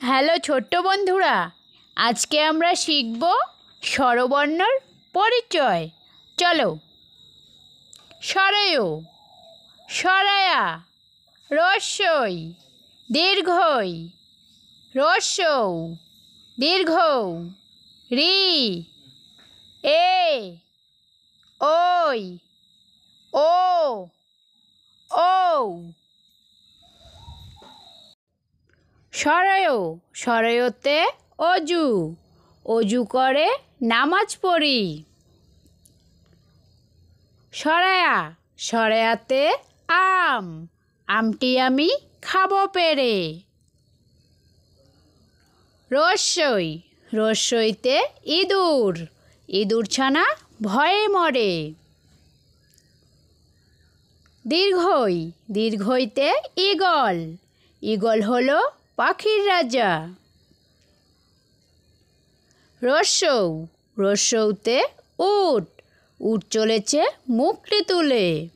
Hello ছোট্ট বন্ধুরা, আজকে আমরা শিখব স্বরবর্ণর পরিচয়। চলো। স্বরয়ু, স্বরায়া, রস্যই, দীর্ঘই, রস্যৌ, দীর্ঘৌ, রি, এ, ওই, ও, ঔ। স্বরয়ু, স্বরয়ুতে অজু, অজু করে নামাজ পড়ি। স্বরায়া, স্বরায়াতে আম, আমটি আমি খাবো পেরে। রস্যই, রস্যইতে ইঁদুর, ইঁদুর ছানা ভয়ে মরে। দীর্ঘই, দীর্ঘইতে ঈগল, ঈগল হলো পাখির রাজা। রস্যৌ, রস্যৌতে উট, উট চলেছে মুখটি তুলে।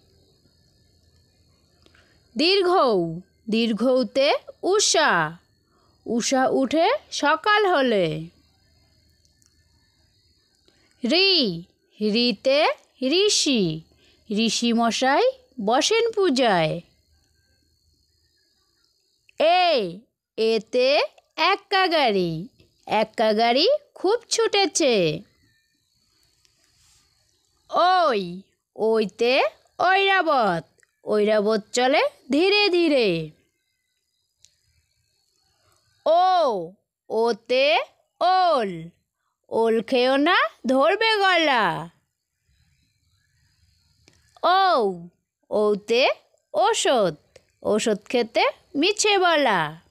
দীর্ঘৌ, দীর্ঘৌতে উষা, উষা উঠে সকাল হলে। রি, রিতে ঋষি, ঋষি মশাই বসেন পূজায়। এতে এক্কা গাড়ি, এক্কা গাড়ি খুব ছুটেছে। ওই, ওইতে ঐরাবত, ঐরাবত চলে ধীরে ধীরে। ও, ওতে ওল, ওল খেও না ধরবে গলা। ঔ, ওতে ওষুধ, ওষুধ খেতে মিছে বলা।